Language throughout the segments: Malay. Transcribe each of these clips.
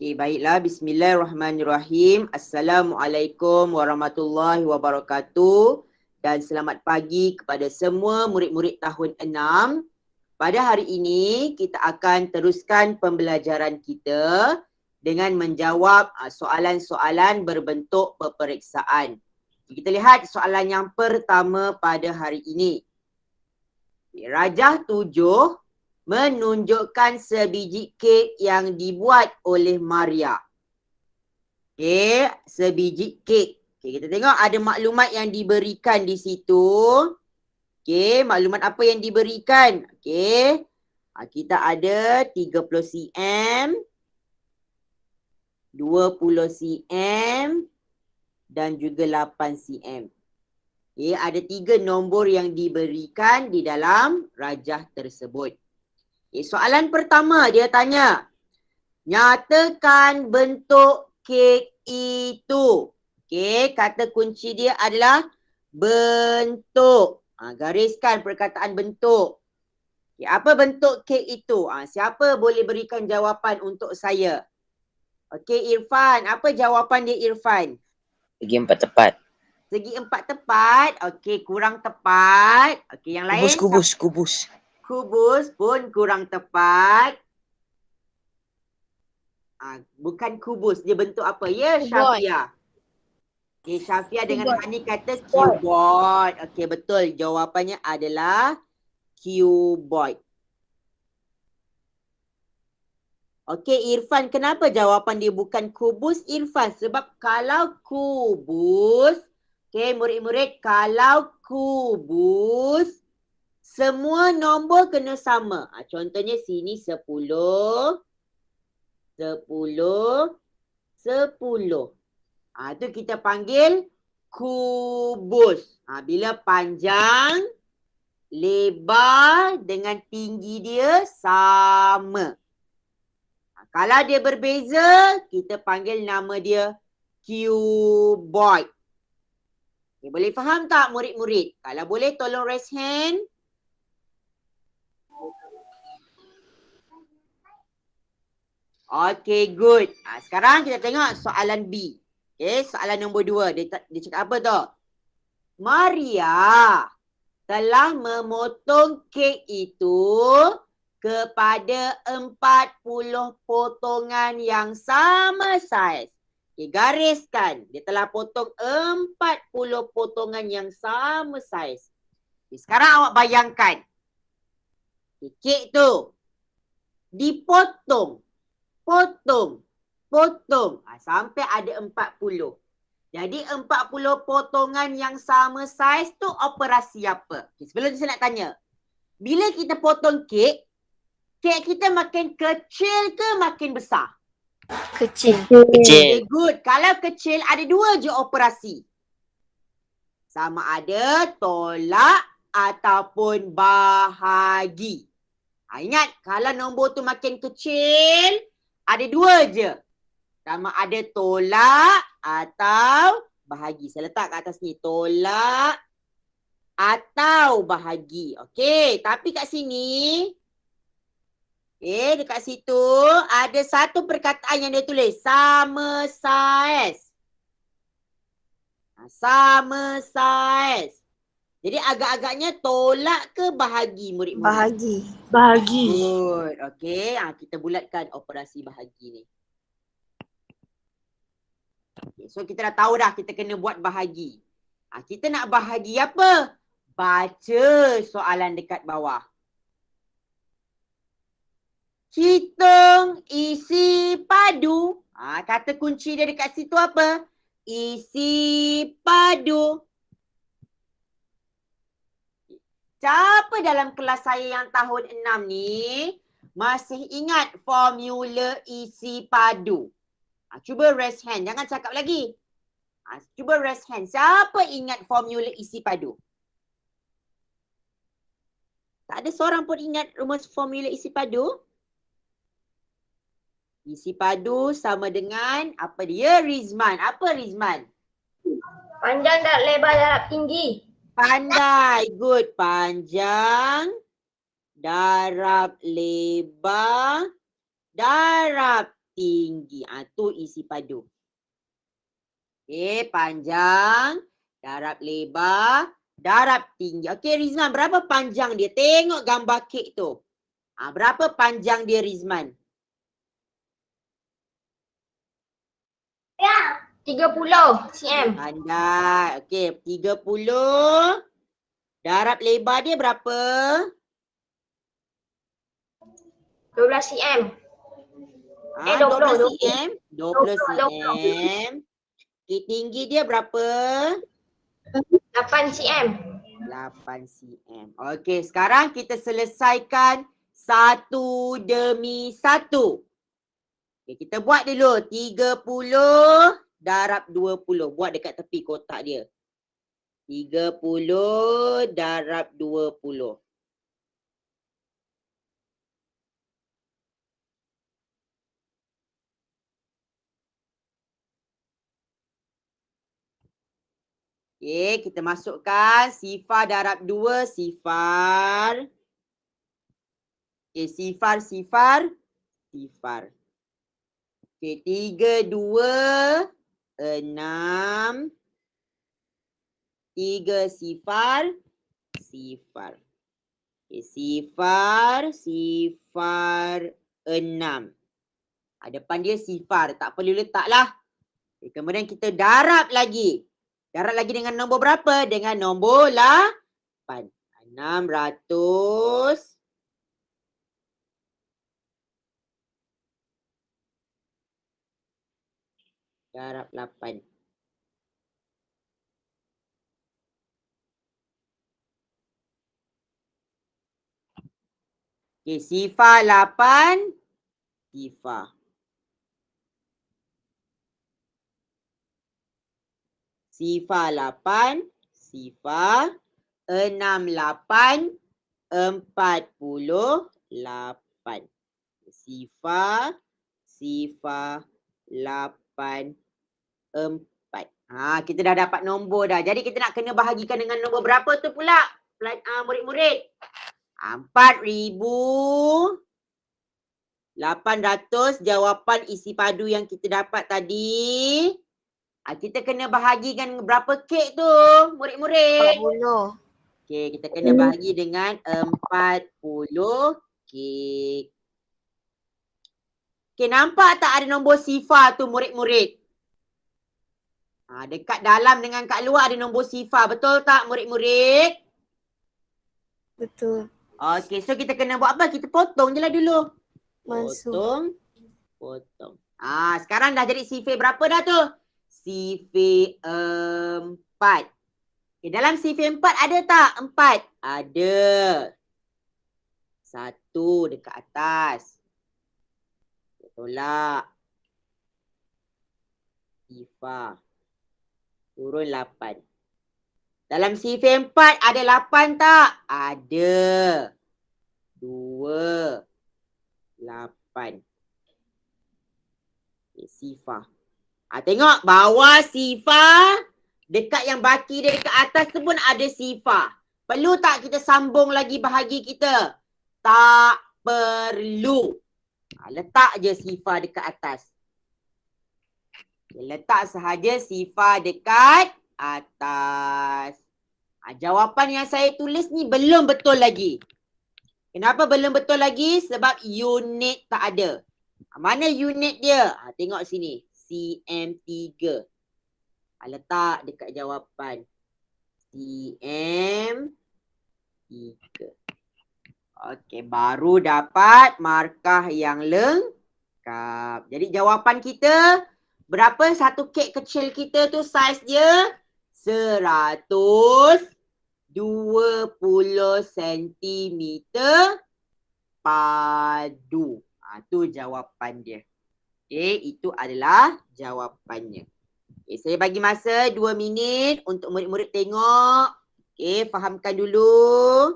Okey, baiklah. Bismillahirrahmanirrahim. Assalamualaikum warahmatullahi wabarakatuh. Dan selamat pagi kepada semua murid-murid tahun 6. Pada hari ini, kita akan teruskan pembelajaran kita dengan menjawab soalan-soalan berbentuk peperiksaan. Kita lihat soalan yang pertama pada hari ini. Rajah 7 menunjukkan sebiji kek yang dibuat oleh Maria. Okey, sebiji kek. Okey, kita tengok ada maklumat yang diberikan di situ. Okey, maklumat apa yang diberikan? Okey, kita ada 30 cm, 20 cm dan juga 8 cm. Okey, ada 3 nombor yang diberikan di dalam rajah tersebut. Okay, soalan pertama dia tanya, nyatakan bentuk kek itu. Okey, kata kunci dia adalah bentuk. Gariskan perkataan bentuk. Okay, apa bentuk kek itu? Siapa boleh berikan jawapan untuk saya? Okey, Irfan. Apa jawapan dia, Irfan? Segi 4 tepat. Segi 4 tepat. Okey, kurang tepat. Okey, yang lain? Kubus. Kubus pun kurang tepat. Bukan kubus. Dia bentuk apa? Ya, Syafia. Okay, Syafia dengan Hani kata cuboid. Okey, betul. Jawapannya adalah cuboid. Okey, Irfan. Kenapa jawapan dia bukan kubus, Irfan? Sebab kalau kubus, okey, murid-murid, kalau kubus, semua nombor kena sama. Contohnya sini 10, 10, 10. Itu kita panggil kubus. Bila panjang, lebar dengan tinggi dia sama. Kalau dia berbeza, kita panggil nama dia cuboid. Okay, boleh faham tak murid-murid? Kalau boleh tolong raise hand. Okay, good. Sekarang kita tengok soalan B. Okay, soalan nombor 2. Dia cakap apa tu? Maria telah memotong kek itu kepada 40 potongan yang sama saiz. Okay, gariskan. Dia telah potong 40 potongan yang sama saiz. Okay, sekarang awak bayangkan. Okay, kek tu dipotong. Potong sampai ada 40. Jadi 40 potongan yang sama saiz tu operasi apa? Okay, sebelum tu saya nak tanya. Bila kita potong kek kita makin kecil ke makin besar? Kecil. Okay, good. Kalau kecil ada 2 je operasi. Sama ada tolak ataupun bahagi. Ingat, kalau nombor tu makin kecil, ada 2 je. Sama ada tolak atau bahagi. Saya letak kat atas ni. Tolak atau bahagi. Okey, tapi kat sini, dekat situ ada satu perkataan yang dia tulis. Sama saiz. Sama saiz. Jadi agak-agaknya tolak ke bahagi murid-murid? Bahagi. Good. Okey, kita bulatkan operasi bahagi ni. Okay, so kita dah tahu dah kita kena buat bahagi. Kita nak bahagi apa? Baca soalan dekat bawah. Hitung isi padu. Kata kunci dia dekat situ apa? Isi padu. Siapa dalam kelas saya yang tahun 6 ni masih ingat formula isi padu? Cuba raise hand. Jangan cakap lagi. Cuba raise hand. Siapa ingat formula isi padu? Tak ada seorang pun ingat rumus formula isi padu? Isi padu sama dengan apa dia, Rizman? Apa Rizman? Panjang dan lebar darab tinggi. Pandai. Good. Panjang, darab lebar, darab tinggi. Tu isi padu. Panjang, darab lebar, darab tinggi. Rizman, berapa panjang dia? Tengok gambar kek tu. Berapa panjang dia, Rizman? 30 cm. Pandai. 30. Darab lebar dia berapa? 12 cm. 12 20. cm. 20 cm. Tinggi dia berapa? 8 cm. 8 cm. Okey, sekarang kita selesaikan satu demi satu. Kita buat dulu 30 darab 20. Buat dekat tepi kotak dia. 30 darab 20. Kita masukkan sifar darab 2, sifar. Sifar. 3, 2, 6. 3 sifar. Sifar 6. Depan dia sifar. Tak perlu letaklah. Kemudian kita darab lagi. Darab lagi dengan nombor berapa? Dengan nombor 8. 600. Darab 8. Sifar 8. Sifar 8. Sifar 68. 48. Sifar 8. 4. Kita dah dapat nombor dah. Jadi kita nak kena bahagikan dengan nombor berapa tu pula? Murid-murid. 4,800 jawapan isi padu yang kita dapat tadi. Kita kena bahagikan berapa kek tu, murid-murid? 40. Kita kena bahagi dengan 40 kek. Nampak tak ada nombor sifar tu, murid-murid? Dekat dalam dengan kat luar ada nombor sifar. Betul tak, murid-murid? Betul. So kita kena buat apa? Kita potong je lah dulu. Masuk. Potong. Sekarang dah jadi sifar berapa dah tu? Sifar 4. Dalam sifar 4 ada tak? 4. Ada. 1 dekat atas. Tolak. Sifar. Turun 8. Dalam sifar 4 ada 8 tak? Ada. 2. 8. Sifar. Tengok bawah sifar. Dekat yang baki dia dekat atas tu pun ada sifar. Perlu tak kita sambung lagi bahagi kita? Tak perlu. Letak je sifar dekat atas. Letak sahaja sifar dekat atas. Jawapan yang saya tulis ni belum betul lagi. Kenapa belum betul lagi? Sebab unit tak ada. Mana unit dia? Tengok sini. cm3. Letak dekat jawapan. cm3. Okey, baru dapat markah yang lengkap. Jadi jawapan kita berapa satu kek kecil kita tu saiz dia? 120 cm padu. Tu jawapan dia. Itu adalah jawapannya. Saya bagi masa 2 minit untuk murid-murid tengok. Fahamkan dulu.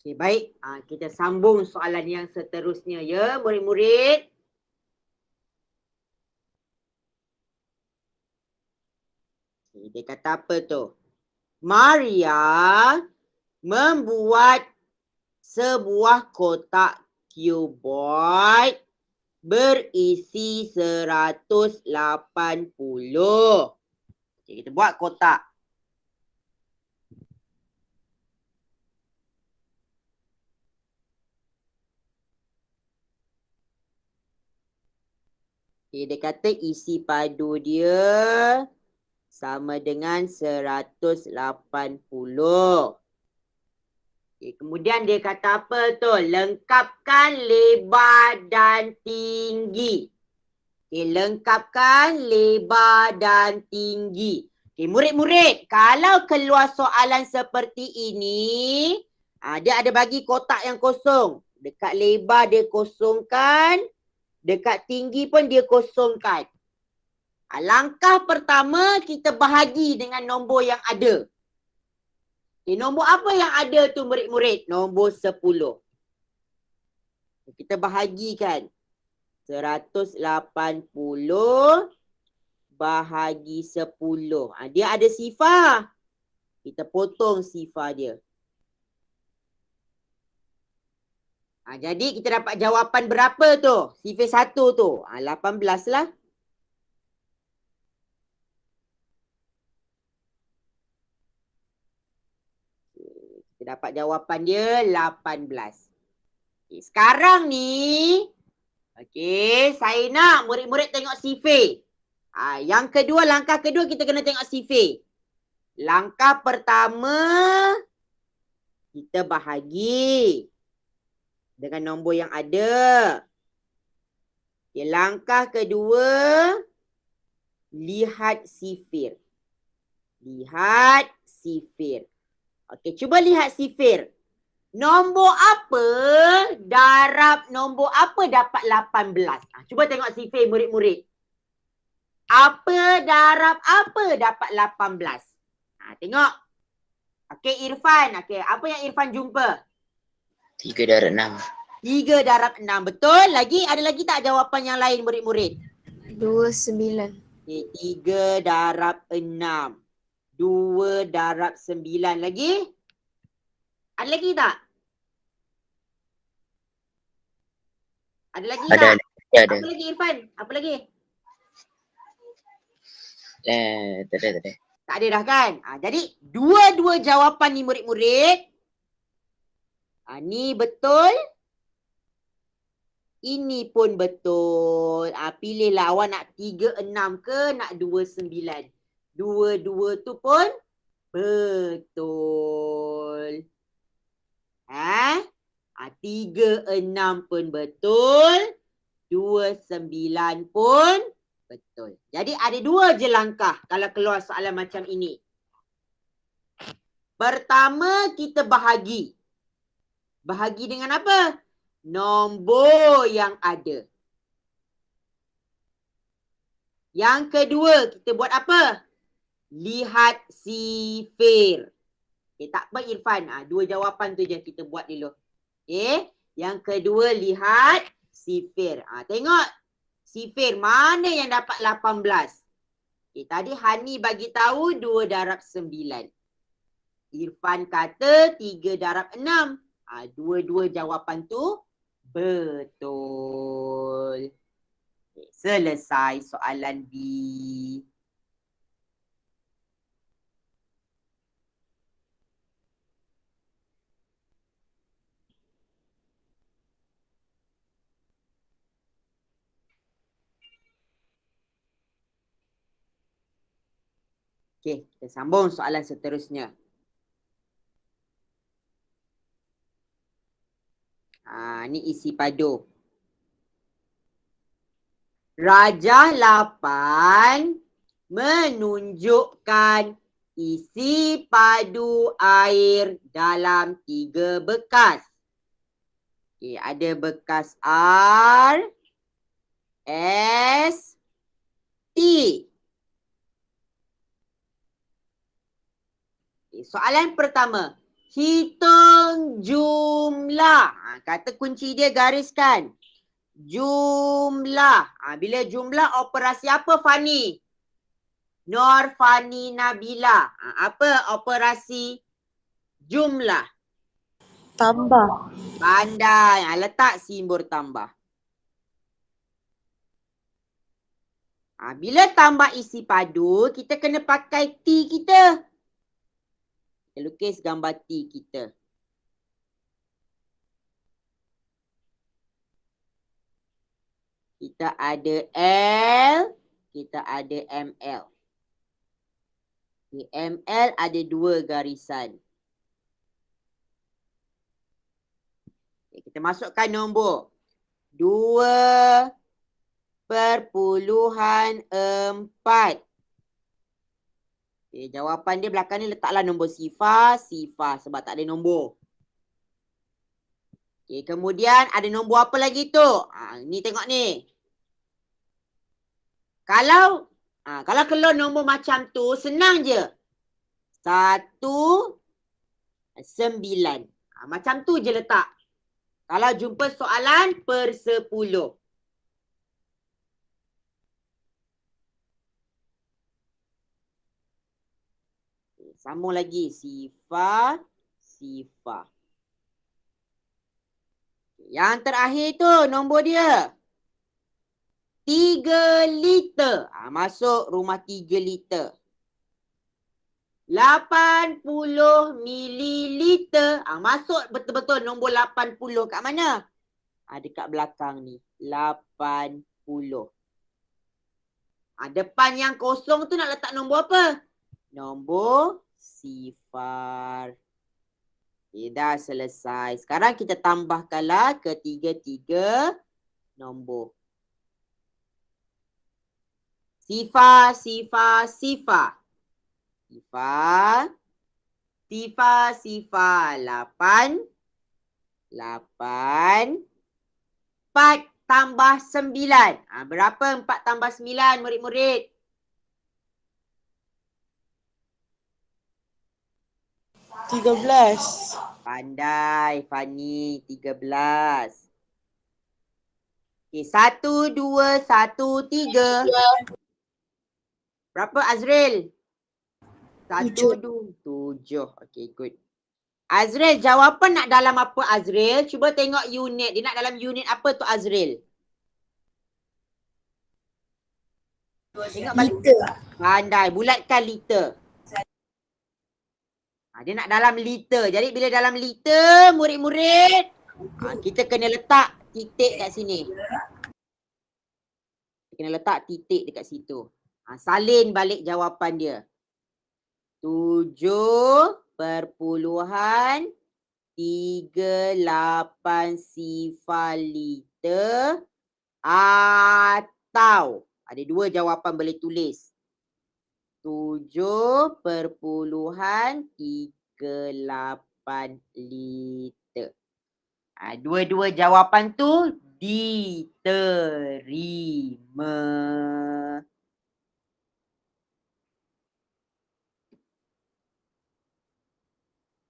Okey, baik. Kita sambung soalan yang seterusnya ya, murid-murid. Okay, dia kata apa tu? Maria membuat sebuah kotak cuboid berisi 180. Okay, kita buat kotak. Okay, dia kata isi padu dia sama dengan 180. Okay, kemudian dia kata apa tu? Lengkapkan lebar dan tinggi. Okay, lengkapkan lebar dan tinggi. Okay, murid-murid, kalau keluar soalan seperti ini, dia ada bagi kotak yang kosong. Dekat lebar dia kosongkan, dekat tinggi pun dia kosongkan. Langkah pertama, kita bahagi dengan nombor yang ada. Okay, nombor apa yang ada tu murid-murid? Nombor 10. Kita bahagikan. 180 bahagi 10. Dia ada sifar. Kita potong sifar dia. Jadi kita dapat jawapan berapa tu? Sifar 1 tu. 18 lah. Kita dapat jawapan dia 18. Okay, sekarang ni, saya nak murid-murid tengok sifar. Yang kedua, langkah kedua kita kena tengok sifar. Langkah pertama, kita bahagi dengan nombor yang ada. Okay, langkah kedua, lihat sifar. Lihat sifar. Okey, cuba lihat sifar. Nombor apa darab nombor apa dapat 18? Cuba tengok sifar murid-murid. Apa darab apa dapat 18? Tengok. Okey, Irfan. Okey, apa yang Irfan jumpa? 3 darab 6. 3 darab 6. Betul? Ada lagi tak jawapan yang lain murid-murid? 29. Okay, 3 darab 6. 2 darab 9 lagi? Ada lagi tak? Ada lagi tak? Ada. Apa lagi Irfan? Apa lagi? Tak ada. Tak ada dah kan? Jadi dua-dua jawapan ni murid-murid. Ni betul. Ini pun betul. Pilihlah awak nak 36 ke nak 29. Dua-dua tu pun betul. 36 pun betul. 29 pun betul. Jadi ada 2 je langkah kalau keluar soalan macam ini. Pertama kita bahagi. Bahagi dengan apa? Nombor yang ada. Yang kedua, kita buat apa? Lihat sifar. Tak apa Irfan. 2 jawapan tu je kita buat dulu. Yang kedua, lihat sifar. Tengok sifar mana yang dapat 18. Tadi Hani bagi tahu 2 darab 9. Irfan kata 3 darab 6. Dua-dua jawapan tu betul. Selesai soalan B. Okey, kita sambung soalan seterusnya. Ni isi padu. Rajah 8 menunjukkan isi padu air dalam 3 bekas. Ada bekas R, S, T. Soalan pertama. Hitung jumlah. Kata kunci dia gariskan. Jumlah. Bila jumlah operasi apa Fani? Nur Fani Nabila. Apa operasi jumlah? Tambah. Pandai. Letak simbol tambah. Bila tambah isi padu, kita kena pakai T kita. Kita lukis gambar T kita. Kita ada L, kita ada ML. ML ada 2 garisan. Kita masukkan nombor 2,4. Jawapan dia belakang ni letaklah nombor sifar sebab tak ada nombor. Kemudian ada nombor apa lagi tu? Ni tengok ni. Kalau keluar nombor macam tu, senang je. 1, 9. Macam tu je letak. Kalau jumpa soalan per 10. Sambung lagi. Sifar. Yang terakhir tu nombor dia. 3 liter. Masuk rumah 3 liter. 80 mililiter. Masuk betul-betul nombor 80 kat mana? Dekat belakang ni. 80. Depan yang kosong tu nak letak nombor apa? Nombor sifar. Dah selesai. Sekarang kita tambahkanlah ketiga-tiga nombor. Sifar. 8. 4 tambah 9. Berapa 4 tambah 9 murid-murid? 13. Pandai Fani, 13. 1, 2, 1, 3. Berapa Azril? 1, 2, 7. Okay, good. Azril, jawapan nak dalam apa Azril? Cuba tengok unit. Dia nak dalam unit apa tu Azril? Tengok balik. Pandai, bulatkan liter. Dia nak dalam liter. Jadi bila dalam liter, murid-murid, kita kena letak titik kat sini. Kita kena letak titik dekat situ. Salin balik jawapan dia. 7,38 liter atau ada 2 jawapan boleh tulis. 7,38 liter. Dua-dua jawapan tu diterima.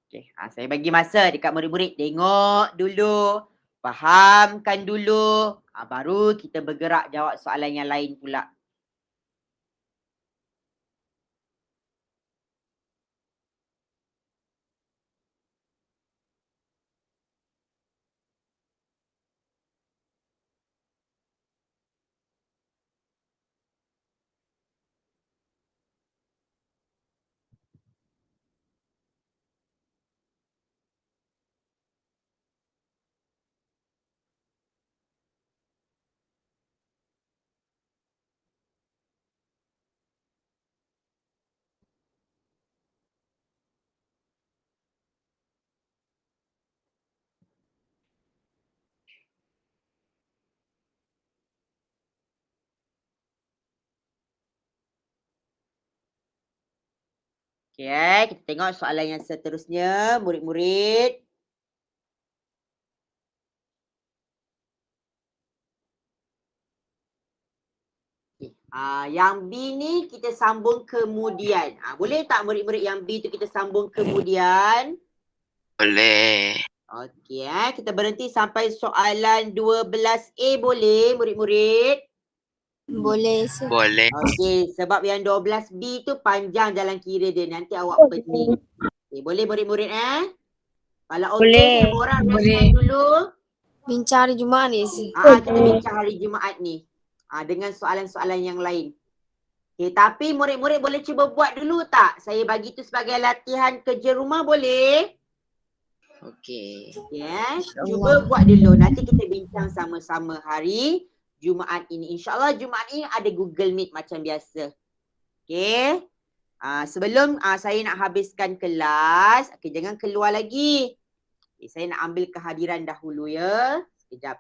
Okay, saya bagi masa dekat murid-murid tengok dulu, fahamkan dulu, baru kita bergerak jawab soalan yang lain pula. Okay, kita tengok soalan yang seterusnya, murid-murid. Yang B ni kita sambung kemudian. Boleh tak murid-murid yang B tu kita sambung kemudian? Boleh. Okey, kita berhenti sampai soalan 12A boleh murid-murid? Boleh sir. Boleh. Okey, sebab yang 12B tu panjang jalan kira dia. Nanti awak pening. Okay, boleh murid-murid Kalau okey, Boleh. semua orang respon dulu. Bincang hari Jumaat ni sir. Kita bincang hari Jumaat ni. Dengan soalan-soalan yang lain. Okay, tapi murid-murid boleh cuba buat dulu tak? Saya bagi tu sebagai latihan kerja rumah boleh? Okey. Yes, cuba buat dulu. Nanti kita bincang sama-sama hari Jumaat ini. InsyaAllah Jumaat ini ada Google Meet macam biasa. Okay. Sebelum saya nak habiskan kelas, okay, jangan keluar lagi. Okay, saya nak ambil kehadiran dahulu ya. Sekejap.